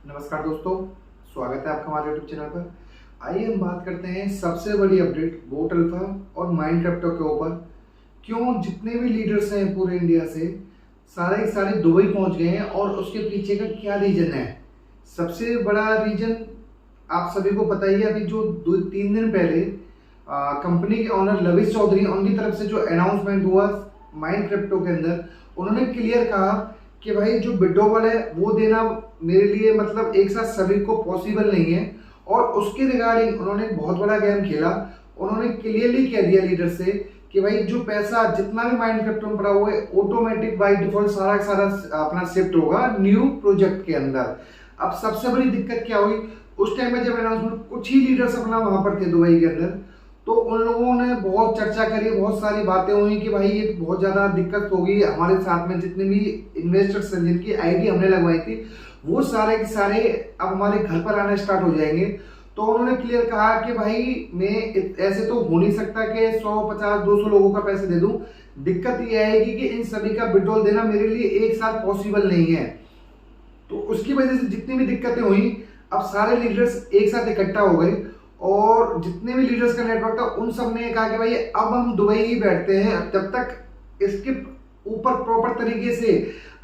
नमस्कार दोस्तों, स्वागत है आपका हमारे यूट्यूब चैनल पर। आइए हम बात करते हैं सबसे बड़ी अपडेट बोट अल्फा और माइंड क्रिप्टो के ऊपर। क्यों जितने भी लीडर्स हैं पूरे इंडिया से सारे के सारे दुबई पहुंच गए हैं और उसके पीछे का क्या रीजन है। सबसे बड़ा रीजन आप सभी को पता ही है। अभी जो 2-3 दिन पहले कंपनी के ऑनर लविश चौधरी, उनकी तरफ से जो अनाउंसमेंट हुआ माइंड क्रिप्टो के अंदर, उन्होंने क्लियर कहा कि भाई जो विड्रॉवल है वो देना मेरे लिए मतलब एक साथ सभी को पॉसिबल नहीं है। और उसके रिगार्डिंग उन्होंने बहुत बड़ा गेम खेला। उन्होंने क्लियरली कह दिया लीडर से कि भाई जो पैसा जितना भी माइंड क्रिप्टो में पड़ा हुआ है ऑटोमेटिक बाय डिफॉल्ट सारा का सारा अपना शिफ्ट होगा न्यू प्रोजेक्ट के अंदर। अब सबसे बड़ी दिक्कत क्या हुई, उस टाइम में जब अनाउंसमेंट, कुछ ही लीडर्स अपना वहां पर थे दुबई के अंदर, तो उन लोगों ने बहुत चर्चा करी, बहुत सारी बातें हुई कि भाई ये बहुत ज़्यादा दिक्कत होगी हमारे साथ में। जितने भी इन्वेस्टर्स हैं जिनकी आईडी हमने लगवाई थी वो सारे के सारे अब हमारे घर पर आना स्टार्ट हो जाएंगे। तो उन्होंने क्लियर कहा कि भाई मैं ऐसे तो हो नहीं सकता कि 100, 50, 200 लोगों का पैसे दे दूं। दिक्कत ये आएगी कि इन सभी का विड्रॉल देना मेरे लिए एक साथ पॉसिबल नहीं है। तो उसकी वजह से जितनी भी दिक्कतें हुई, अब सारे लीडर्स एक साथ इकट्ठा हो गए और जितने भी लीडर्स का नेटवर्क था उन सब ने कहा कि भाई अब हम दुबई ही बैठते हैं जब तक इसके ऊपर प्रॉपर तरीके से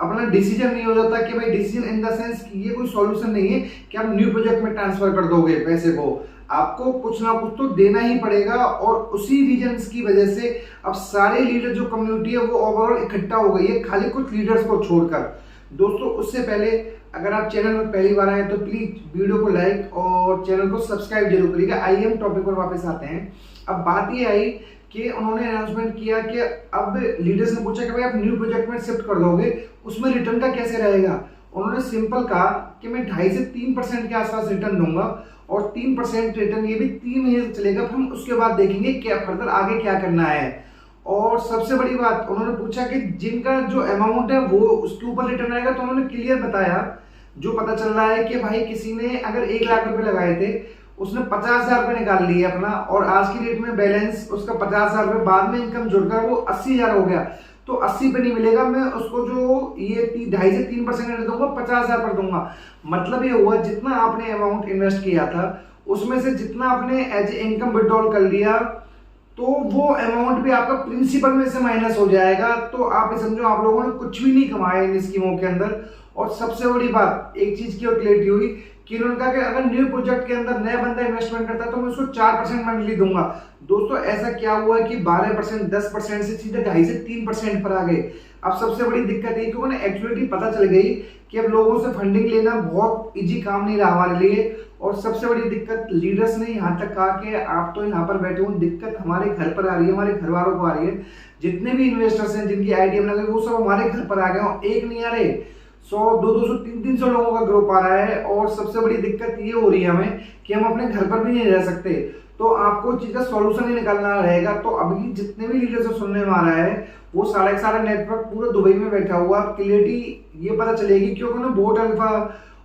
अपना डिसीजन नहीं हो जाता। कि भाई डिसीजन इन द सेंस कि ये कोई सॉल्यूशन नहीं है कि आप न्यू प्रोजेक्ट में ट्रांसफर कर दोगे पैसे को, आपको कुछ ना कुछ तो देना ही पड़ेगा। और उसी रीजंस की वजह से अब सारे लीडर जो कम्युनिटी है वो ओवरऑल इकट्ठा हो गई है, खाली कुछ लीडर्स को छोड़कर। दोस्तों उससे पहले अगर आप चैनल पर पहली बार आए तो प्लीज वीडियो को लाइक और चैनल को सब्सक्राइब जरूर करिएगा। आइए हम टॉपिक पर वापस आते हैं। अब बात ये आई कि उन्होंने अनाउंसमेंट किया कि अब लीडर्स ने पूछा कि भाई आप न्यू प्रोजेक्ट में शिफ्ट कर दोगे, उसमें रिटर्न का कैसे रहेगा। उन्होंने सिंपल कहा कि मैं 2.5 से 3% के आसपास रिटर्न दूंगा और 3% रिटर्न ये भी 3 महीने चलेगा, फिर हम उसके बाद देखेंगे क्या फर्दर आगे क्या करना है। और सबसे बड़ी बात उन्होंने पूछा कि जिनका जो अमाउंट है वो उसके ऊपर रिटर्न आएगा। तो उन्होंने क्लियर बताया, जो पता चल रहा है कि भाई किसी ने अगर 1 लाख रुपए लगाए थे, उसने 50,000 रुपए निकाल लिए अपना, और आज की डेट में बैलेंस उसका 50,000 रुपए बाद में इनकम जुड़कर वो 80,000 हो गया। तो 80 पे नहीं मिलेगा, मैं उसको जो ये 2.5 से 3% दूंगा, 50,000 पर दूंगा। मतलब ये हुआ जितना आपने अमाउंट इन्वेस्ट किया था उसमें से जितना आपने एज इनकम विड्रॉल कर लिया तो वो अमाउंट भी आपका प्रिंसिपल में से माइनस हो जाएगा। तो आप समझो आप लोगों ने कुछ भी नहीं कमाया इन स्कीमों के अंदर। और सबसे बड़ी बात एक चीज की और क्लियरिटी हुई कि उन्होंने कहा कि अगर न्यू प्रोजेक्ट के अंदर नया बंदा इन्वेस्टमेंट करता है तो मैं उसको 4% मंथली दूंगा। दोस्तों ऐसा क्या हुआ कि 12%, 10% से सीधे 2.5 से 3% पर आ गए। अब सबसे बड़ी दिक्कत ये कि उन्हें एक्चुअली पता चल गई कि अब लोगों से फंडिंग लेना बहुत इजी काम नहीं रहा हमारे लिए। और सबसे बड़ी दिक्कत लीडर्स ने यहाँ तक कहा कि आप तो यहाँ पर बैठे हो, दिक्कत हमारे घर पर आ रही है, हमारे घर वालों को आ रही है। जितने भी इन्वेस्टर्स हैं जिनकी आईडी लगे वो सब हमारे घर पर आ गए, एक नहीं आ रहे, 100, 200, 300 लोगों का ग्रुप आ रहा है। और सबसे बड़ी दिक्कत ये हो रही है हमें कि हम अपने घर पर भी नहीं रह सकते। तो आपको चीज का सॉल्यूशन ही निकालना रहेगा। तो अभी जितने भी लीडर्स सुनने में आ रहा है वो सारा का सारा नेटवर्क पूरा दुबई में बैठा हुआ। क्लियरिटी ये पता चलेगी क्योंकि ना बोट अल्फा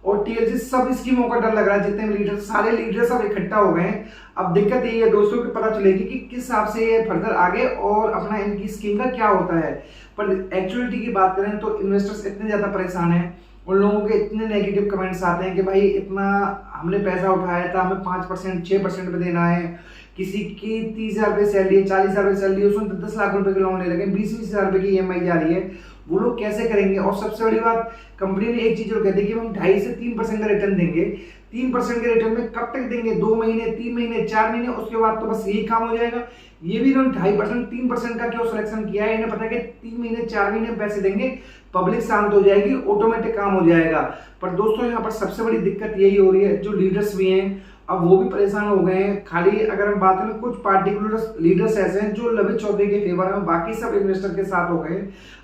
और टीएलसी सब स्कीमों का डर लग रहा है। जितने भी लीडर्स, सारे लीडर्स अब इकट्ठा हो गए हैं। अब दिक्कत यही है दोस्तों कि पता चलेगी कि किस हिसाब से ये फर्दर आगे और अपना इनकी स्कीम का क्या होता है। पर एक्चुअलिटी की बात करें तो इन्वेस्टर्स इतने ज्यादा परेशान हैं, उन लोगों के इतने नेगेटिव कमेंट्स आते हैं कि भाई इतना हमने पैसा उठाया था, हमें 5%, 6% पे देना है। किसी की 30,000 रुपये सैलरी है, 40,000 रुपये सैलरी है, उसमें 10 लाख रुपए के लोन ले लगे, 20-20,000 रुपये की EMI जा रही है, वो लोग कैसे करेंगे। और सबसे बड़ी बात कंपनी ने एक चीज और कहती है कि हम 2.5 से 3% का रिटर्न देंगे। 3% के रिटर्न में कब तक देंगे, 2 महीने, 3 महीने, 4 महीने, उसके बाद तो बस यही काम हो जाएगा। ये भी इन्होंने 2.5%, 3% का क्यों सिलेक्शन किया है, इन्हें पता है कि 3 महीने, 4 महीने पैसे देंगे, पब्लिक शांत हो जाएगी, ऑटोमेटिक काम हो जाएगा। पर दोस्तों यहाँ पर सबसे बड़ी दिक्कत यही हो रही है, जो लीडर्स भी हैं अब वो भी परेशान हो गए हैं। खाली अगर हम बात करें कुछ पार्टिकुलर लीडर्स ऐसे हैं जो लविश चौधरी के फेवर में, बाकी सब इन्वेस्टर के साथ हो गए।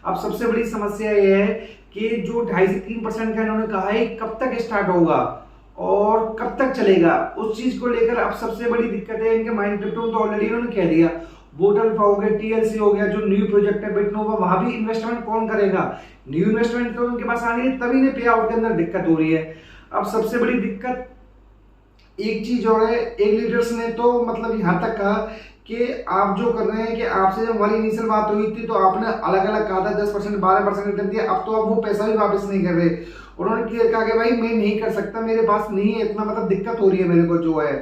अब सबसे बड़ी समस्या ये है कि जो 2.5 से 3% का इन्होंने कहा है कब तक स्टार्ट होगा और कब तक चलेगा, उस चीज को लेकर अब सबसे बड़ी दिक्कत है इनके माइंड क्रिप्टो। तो ऑलरेडी इन्होंने कह दिया, बोट अल्फा हो गया, टीएलसी हो गया, जो न्यू प्रोजेक्ट है बिटनोवा, वहां भी इन्वेस्टमेंट कौन करेगा। न्यू इन्वेस्टमेंट तो उनके पास आ रही है, तभी ने पे आउट के अंदर दिक्कत हो रही है। अब सबसे बड़ी दिक्कत एक चीज और है, एक लीडर्स ने तो मतलब यहाँ तक कहा कि आप जो कर रहे हैं कि आपसे जब हमारी इनिशियल बात हुई थी तो आपने अलग अलग कहा था 10%, 12% रिटर्न दिया, अब तो आप वो पैसा भी वापस नहीं कर रहे। उन्होंने क्लियर कहा कि भाई मैं नहीं कर सकता, मेरे पास नहीं है इतना, मतलब दिक्कत हो रही है मेरे को जो है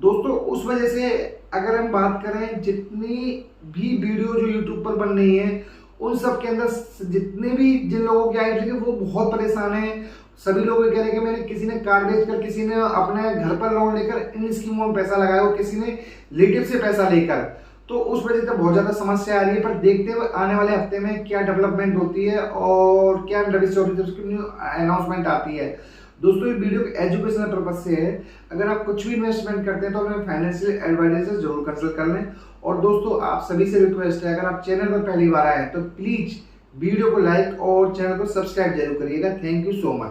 दोस्तों। उस वजह से अगर हम बात करें, जितनी भी वीडियो जो यूट्यूब पर बन रही है उन सब के अंदर जितने भी जिन लोगों की आई है वो बहुत परेशान है। सभी लोग ये कह रहे हैं कि मैंने किसी ने कार बेचकर, किसी ने अपने घर पर लोन लेकर इन स्कीमों में पैसा लगाया और किसी ने रिलेटिव से पैसा लेकर, तो उस वजह से बहुत ज्यादा समस्या आ रही है। पर देखते हुए आने वाले हफ्ते में क्या डेवलपमेंट होती है और क्या न्यू अनाउंसमेंट आती है। दोस्तों ये वीडियो एजुकेशनल पर्पज से है, अगर आप कुछ भी इन्वेस्टमेंट करते हैं तो अपने फाइनेंशियल एडवाइजर से जरूर कंसल्ट कर लें। और दोस्तों आप सभी से रिक्वेस्ट है, अगर आप चैनल पर पहली बार आए तो प्लीज वीडियो को लाइक और चैनल को सब्सक्राइब जरूर करिएगा। Thank you so much.